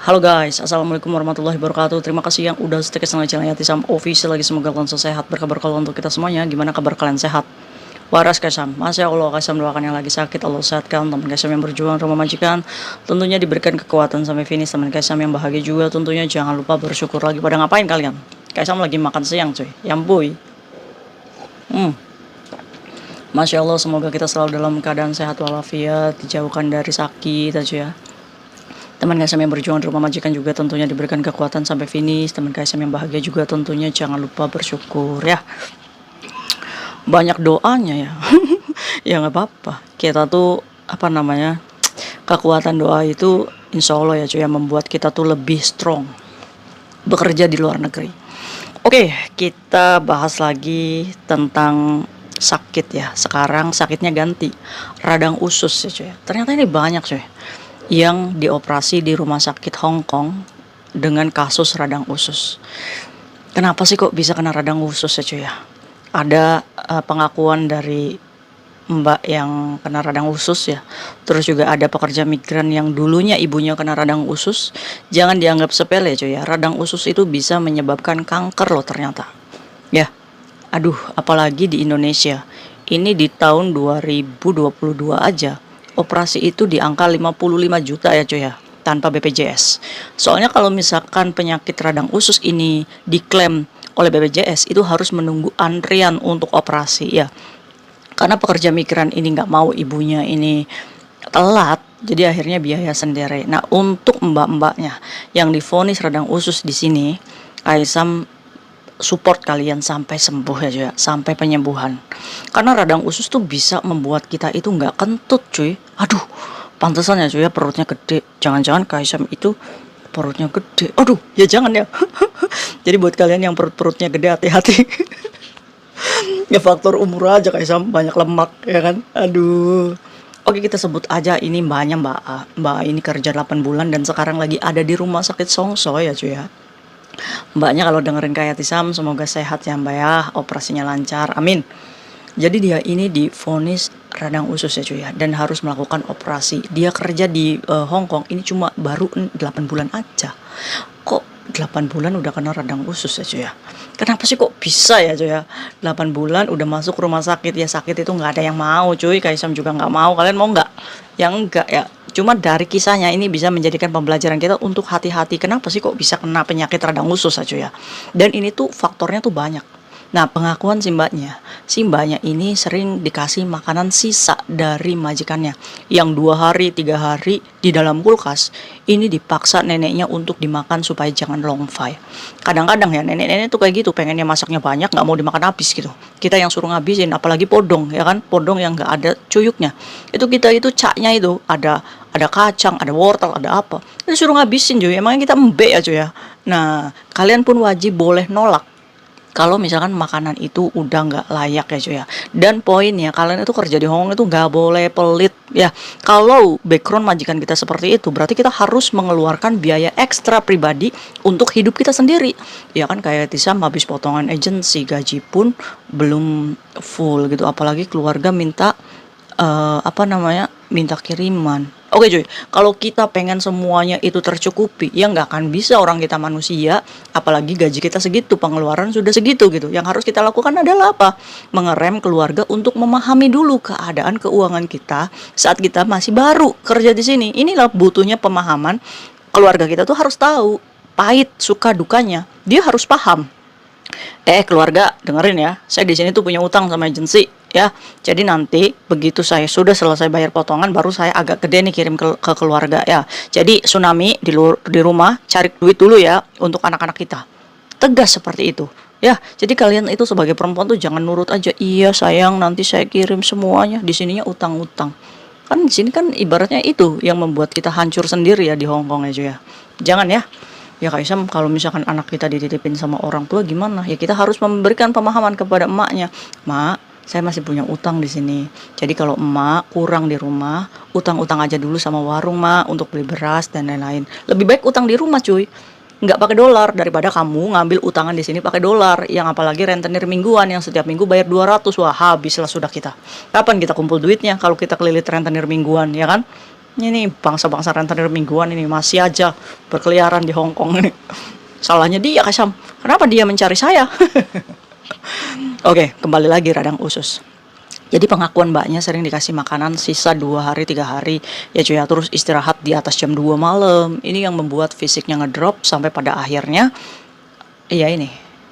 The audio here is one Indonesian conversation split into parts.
Halo guys, assalamualaikum warahmatullahi wabarakatuh. Terima kasih yang udah stay kesana channel Yatisam Official lagi. Semoga kalian sehat, berkabar kalau untuk kita semuanya. Gimana kabar kalian, sehat? Waras Kaisam, Masya Allah Kaisam doakan yang lagi sakit Allah sehatkan. Teman Kaisam yang berjuang rumah majikan tentunya diberikan kekuatan sampai finish. Teman Kaisam yang bahagia juga tentunya jangan lupa bersyukur. Lagi pada ngapain kalian? Kaisam lagi makan siang cuy, boy. Masya Allah, semoga kita selalu dalam keadaan sehat walafiat, dijauhkan dari sakit aja ya. Teman KSM yang berjuang di rumah majikan juga tentunya diberikan kekuatan sampai finish. Teman KSM yang bahagia juga tentunya jangan lupa bersyukur ya. Banyak doanya ya. Ya nggak apa-apa. Kita tuh kekuatan doa itu insya Allah ya cuy, yang membuat kita tuh lebih strong bekerja di luar negeri. Oke, kita bahas lagi tentang sakit ya. Sekarang sakitnya ganti, radang usus ya cuy. Ternyata ini banyak cuy yang dioperasi di rumah sakit Hong Kong dengan kasus radang usus. Kenapa sih kok bisa kena radang usus ya cuy ya? Ada pengakuan dari mbak yang kena radang usus ya. Terus juga ada pekerja migran yang dulunya ibunya kena radang usus. Jangan dianggap sepele cuy ya. Radang usus itu bisa menyebabkan kanker loh ternyata. Ya. Aduh, apalagi di Indonesia. Ini di tahun 2022 aja operasi itu di angka 55 juta ya cuy ya, tanpa BPJS. Soalnya kalau misalkan penyakit radang usus ini diklaim oleh BPJS, itu harus menunggu antrian untuk operasi ya. Karena pekerja migran ini nggak mau ibunya ini telat, jadi akhirnya biaya sendiri. Nah, untuk mbak-mbaknya yang divonis radang usus di sini, Kaisam support kalian sampai sembuh ya cuy, sampai penyembuhan. Karena radang usus tuh bisa membuat kita itu nggak kentut cuy. Aduh, pantesan ya cuy ya perutnya gede. Jangan-jangan Kaisam itu perutnya gede. Aduh, ya jangan ya. Jadi buat kalian yang perutnya gede, hati-hati. Ya faktor umur aja Kaisam banyak lemak ya kan. Aduh. Oke, kita sebut aja ini mbaknya Mbak A. Mbak A ini kerja 8 bulan dan sekarang lagi ada di rumah sakit Songso ya cuy ya. Mbaknya kalau dengerin kayak Tisam, semoga sehat ya mbak ya, operasinya lancar, amin. Jadi dia ini divonis radang usus ya cuy ya, dan harus melakukan operasi. Dia kerja di Hong Kong ini cuma baru 8 bulan aja. Kok 8 bulan udah kena radang usus ya cuy ya? Kenapa sih kok bisa ya cuy ya? 8 bulan udah masuk rumah sakit ya, sakit itu nggak ada yang mau cuy. Kaisam juga nggak mau, kalian mau nggak? Yang enggak ya. Cuma dari kisahnya ini bisa menjadikan pembelajaran kita untuk hati-hati. Kenapa sih kok bisa kena penyakit radang usus aja ya? Dan ini tuh faktornya tuh banyak. Nah, pengakuan si mbaknya ini sering dikasih makanan sisa dari majikannya yang 2 hari 3 hari di dalam kulkas. Ini dipaksa neneknya untuk dimakan supaya jangan long fry. Kadang-kadang ya nenek-nenek tuh kayak gitu, pengennya masaknya banyak, nggak mau dimakan habis gitu. Kita yang suruh ngabisin, apalagi podong ya kan, podong yang nggak ada cuyuknya. Itu kita itu caknya itu ada kacang, ada wortel, ada apa. Itu suruh ngabisin cuy, emangnya kita embe ya cuy ya. Nah, kalian pun wajib boleh nolak kalau misalkan makanan itu udah nggak layak ya cuy ya. Dan poinnya kalian itu kerja di Hong Kong itu nggak boleh pelit ya. Kalau background majikan kita seperti itu, berarti kita harus mengeluarkan biaya ekstra pribadi untuk hidup kita sendiri. Ya kan, kayak Tisam habis potongan agensi, gaji pun belum full gitu, apalagi keluarga minta minta kiriman. Oke cuy, kalau kita pengen semuanya itu tercukupi, ya nggak akan bisa, orang kita manusia, apalagi gaji kita segitu, pengeluaran sudah segitu gitu. Yang harus kita lakukan adalah apa? Mengerem keluarga untuk memahami dulu keadaan keuangan kita saat kita masih baru kerja di sini. Inilah butuhnya pemahaman. Keluarga kita tuh harus tahu pahit suka dukanya. Dia harus paham. Keluarga dengerin ya, saya di sini tuh punya utang sama agensi ya. Jadi nanti begitu saya sudah selesai bayar potongan, baru saya agak gede nih kirim ke keluarga ya. Jadi tsunami di rumah cari duit dulu ya untuk anak-anak kita. Tegas seperti itu ya. Jadi kalian itu sebagai perempuan tuh jangan nurut aja, iya sayang nanti saya kirim semuanya, di sininya utang-utang. Kan di sini kan ibaratnya itu yang membuat kita hancur sendiri ya di Hong Kong aja ya. Jangan ya. Ya Kaisam, kalau misalkan anak kita dititipin sama orang tua gimana? Ya kita harus memberikan pemahaman kepada emaknya. Mak, saya masih punya utang di sini. Jadi kalau emak kurang di rumah, utang-utang aja dulu sama warung mak untuk beli beras dan lain-lain. Lebih baik utang di rumah cuy. Nggak pakai dolar daripada kamu ngambil utangan di sini pakai dolar. Yang apalagi rentenir mingguan yang setiap minggu bayar 200. Wah, habislah sudah kita. Kapan kita kumpul duitnya kalau kita kelilit rentenir mingguan, ya kan? Ini bangsa-bangsa rentenir mingguan ini masih aja berkeliaran di Hong Kong ini. Salahnya dia, Kaisam. Kenapa dia mencari saya? Oke, kembali lagi radang usus. Jadi pengakuan mbaknya sering dikasih makanan sisa 2 hari 3 hari ya cuy ya, terus istirahat di atas jam 2 malam. Ini yang membuat fisiknya ngedrop sampai pada akhirnya ya ini.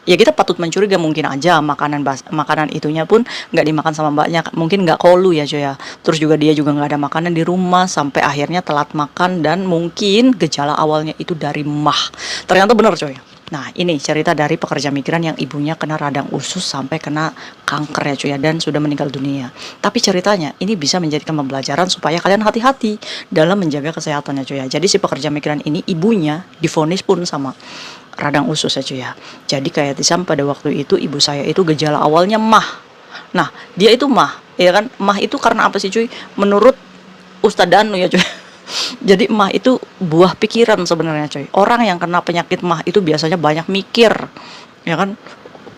Ya kita patut mencuriga mungkin aja makanan itunya pun nggak dimakan sama mbaknya, mungkin nggak kolu ya cuy ya. Terus juga dia juga nggak ada makanan di rumah sampai akhirnya telat makan dan mungkin gejala awalnya itu dari mah. Ternyata benar cuy. Nah ini cerita dari pekerja migran yang ibunya kena radang usus sampai kena kanker ya cuy ya, dan sudah meninggal dunia. Tapi ceritanya ini bisa menjadikan pembelajaran supaya kalian hati-hati dalam menjaga kesehatannya cuy ya. Jadi si pekerja migran ini ibunya divonis pun sama radang usus ya cuy ya. Jadi kayak Tisam pada waktu itu ibu saya itu gejala awalnya mah. Nah dia itu mah, ya kan, mah itu karena apa sih cuy? Menurut Ustadz Danu ya cuy. Jadi mah itu buah pikiran sebenarnya coy. Orang yang kena penyakit mah itu biasanya banyak mikir, ya kan?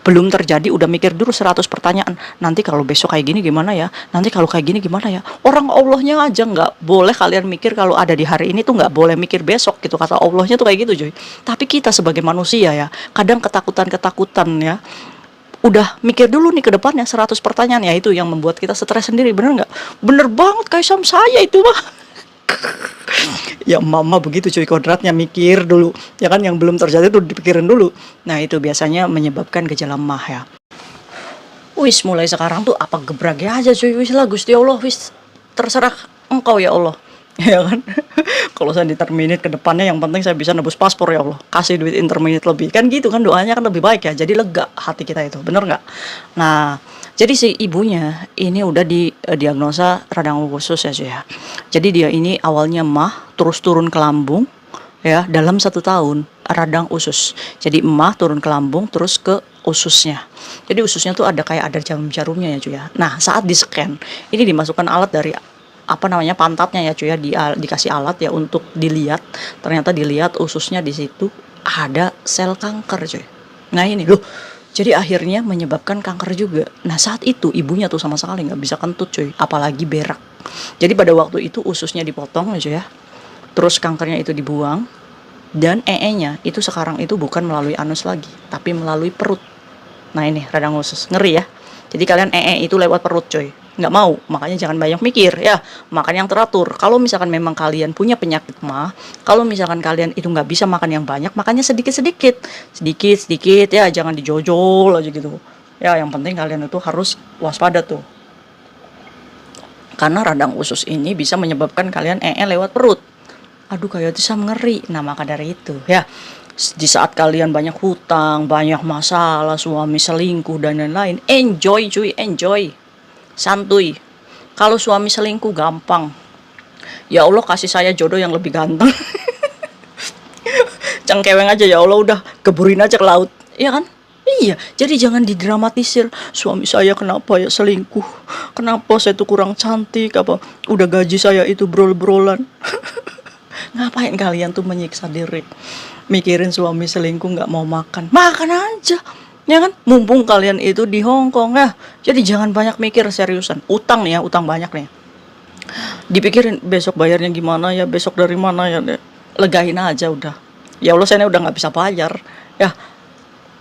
Belum terjadi udah mikir dulu 100 pertanyaan. Nanti kalau besok kayak gini gimana ya? Nanti kalau kayak gini gimana ya? Orang Allahnya aja nggak boleh kalian mikir kalau ada di hari ini tuh nggak boleh mikir besok gitu. Kata Allahnya tuh kayak gitu coy. Tapi kita sebagai manusia ya, kadang ketakutan ya. Udah mikir dulu nih ke depannya 100 pertanyaan ya, itu yang membuat kita stres sendiri. Bener nggak? Bener banget Kaisam, saya itu mah. Ya mama begitu cuy, kodratnya mikir dulu ya kan, yang belum terjadi tuh dipikirin dulu. Nah itu biasanya menyebabkan gejala mah ya. Wis mulai sekarang tuh apa gebragnya aja cuy, wis lah Gusti Allah, wis terserah engkau ya Allah. Ya kan. Kalau saya interminate ke depannya yang penting saya bisa nebus paspor ya Allah, kasih duit interminate lebih kan gitu kan, doanya kan lebih baik ya, jadi lega hati kita itu, bener nggak? Nah jadi si ibunya ini udah diagnosa radang usus ya cuy ya. Jadi dia ini awalnya mah terus turun ke lambung ya dalam 1 tahun radang usus. Jadi emah turun ke lambung terus ke ususnya. Jadi ususnya tuh ada jarum-jarumnya ya cuy ya. Nah saat di scan ini dimasukkan alat dari apa namanya pantatnya ya cuy ya, dikasih alat ya untuk dilihat. Ternyata dilihat ususnya di situ ada sel kanker cuy. Nah ini loh, jadi akhirnya menyebabkan kanker juga. Nah saat itu ibunya tuh sama sekali nggak bisa kentut cuy, apalagi berak. Jadi pada waktu itu ususnya dipotong aja ya, terus kankernya itu dibuang, dan nya itu sekarang itu bukan melalui anus lagi, tapi melalui perut. Nah ini radang usus, ngeri ya. Jadi kalian itu lewat perut coy, nggak mau, makanya jangan banyak mikir ya, makan yang teratur. Kalau misalkan memang kalian punya penyakit mah, kalau misalkan kalian itu nggak bisa makan yang banyak, makannya sedikit ya, jangan dijojol aja gitu ya. Yang penting kalian itu harus waspada tuh, karena radang usus ini bisa menyebabkan kalian lewat perut. Aduh kayak bisa ngeri. Nah maka dari itu ya, di saat kalian banyak hutang, banyak masalah, suami selingkuh dan lain-lain, enjoy cuy, enjoy, santuy. Kalau suami selingkuh gampang, ya Allah kasih saya jodoh yang lebih ganteng. Cengkeweng aja ya Allah, udah keburin aja ke laut, ya kan? Iya, jadi jangan didramatisir. Suami saya kenapa ya selingkuh? Kenapa saya tuh kurang cantik? Apa udah gaji saya itu brol-brolan? Ngapain kalian tuh menyiksa diri? Mikirin suami selingkuh nggak mau makan, makan aja, ya kan? Mumpung kalian itu di Hong Kong ya. Jadi jangan banyak mikir, seriusan. Utang nih ya, utang banyak nih. Dipikirin besok bayarnya gimana ya, besok dari mana ya. Legain aja udah. Ya Allah saya udah nggak bisa bayar. Ya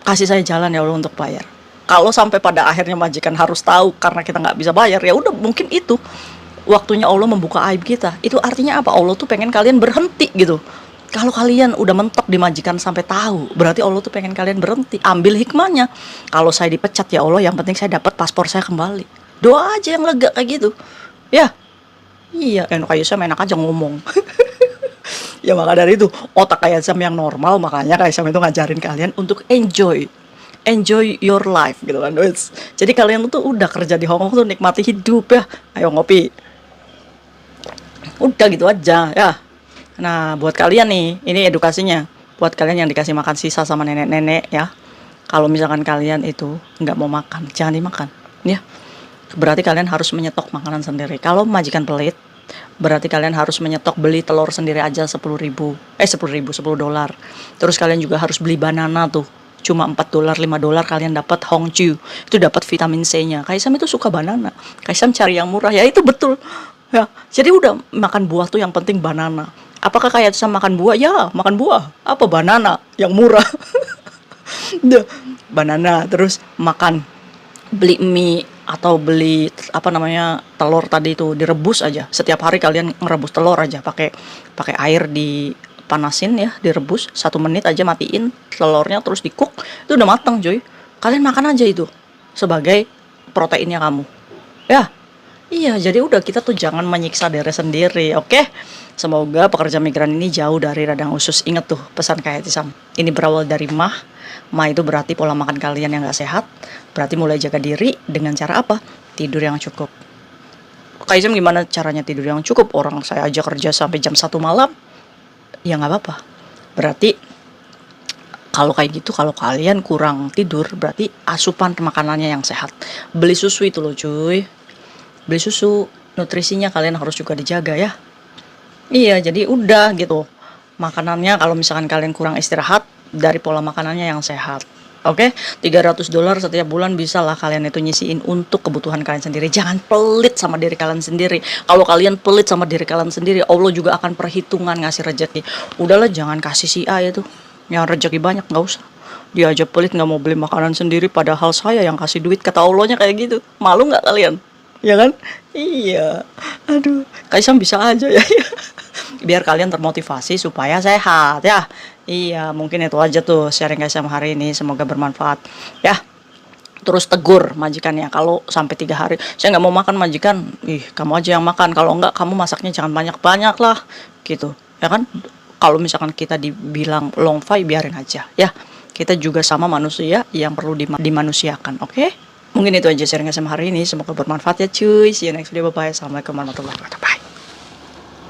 kasih saya jalan ya Allah untuk bayar. Kalau sampai pada akhirnya majikan harus tahu karena kita nggak bisa bayar, ya udah mungkin itu waktunya Allah membuka aib kita. Itu artinya apa? Allah tuh pengen kalian berhenti gitu. Kalau kalian udah mentok di majikan sampai tahu, berarti Allah tuh pengen kalian berhenti. Ambil hikmahnya. Kalau saya dipecat ya Allah, yang penting saya dapat paspor saya kembali. Doa aja yang lega kayak gitu. Ya. Iya, kayak saya enak aja ngomong. Ya maka dari itu, otak kayak Sam yang normal, makanya kayak Sam itu ngajarin kalian untuk enjoy your life gitu kan. Jadi kalian tuh udah kerja di Hong Kong tuh nikmati hidup ya. Ayo ngopi. Udah gitu aja ya. Nah buat kalian nih, ini edukasinya buat kalian yang dikasih makan sisa sama nenek-nenek ya. Kalau misalkan kalian itu nggak mau makan, jangan dimakan ya. Berarti kalian harus menyetok makanan sendiri. Kalau majikan pelit, berarti kalian harus menyetok beli telur sendiri aja 10.000 $10. Terus kalian juga harus beli banana tuh, cuma $4 $5 kalian dapat Hongju, itu dapat vitamin C nya. Kaisam itu suka banana, Kaisam cari yang murah ya, itu betul. Ya, jadi udah makan buah tuh yang penting banana. Apakah kayak sama makan buah? Ya, makan buah. Apa banana yang murah? Duh, banana terus makan beli mie atau beli apa namanya telur tadi itu direbus aja. Setiap hari kalian ngerebus telur aja pakai pakai air dipanasin ya, direbus 1 menit aja, matiin telurnya terus di-cook. Itu udah matang, Joy. Kalian makan aja itu sebagai proteinnya kamu. Ya, iya, jadi udah kita tuh jangan menyiksa diri sendiri, oke? Semoga pekerja migran ini jauh dari radang usus. Ingat tuh pesan kayak Tisam. Ini berawal dari mah. Mah itu berarti pola makan kalian yang gak sehat. Berarti mulai jaga diri dengan cara apa? Tidur yang cukup. Kak Isam gimana caranya tidur yang cukup? Orang saya aja kerja sampai jam 1 malam. Ya nggak apa-apa. Berarti kalau kayak gitu, kalau kalian kurang tidur, berarti asupan makanannya yang sehat. Beli susu itu loh cuy. Beli susu, nutrisinya kalian harus juga dijaga ya. Iya, jadi udah gitu. Makanannya kalau misalkan kalian kurang istirahat, dari pola makanannya yang sehat. Oke, $300 setiap bulan bisa lah kalian itu nyisiin untuk kebutuhan kalian sendiri. Jangan pelit sama diri kalian sendiri. Kalau kalian pelit sama diri kalian sendiri, Allah juga akan perhitungan ngasih rezeki. Udahlah, jangan kasih si A itu yang rezeki banyak, nggak usah. Dia aja pelit nggak mau beli makanan sendiri, padahal saya yang kasih duit. Kata Allahnya kayak gitu. Malu nggak kalian? Ya kan? Iya. Aduh, Kaisang bisa aja ya. Biar kalian termotivasi supaya sehat ya. Iya, mungkin itu aja tuh sharing Kaisang hari ini. Semoga bermanfaat ya. Terus tegur majikannya kalau sampai 3 hari saya nggak mau makan, majikan, ih kamu aja yang makan, kalau enggak kamu masaknya jangan banyak-banyak lah gitu ya kan. Kalau misalkan kita dibilang long fight, biarin aja ya, kita juga sama manusia yang perlu dimanusiakan, oke? Mungkin itu aja sharing sama hari ini, semoga bermanfaat ya cuy. See you next video, bye bye. Assalamualaikum warahmatullahi wabarakatuh. Bye.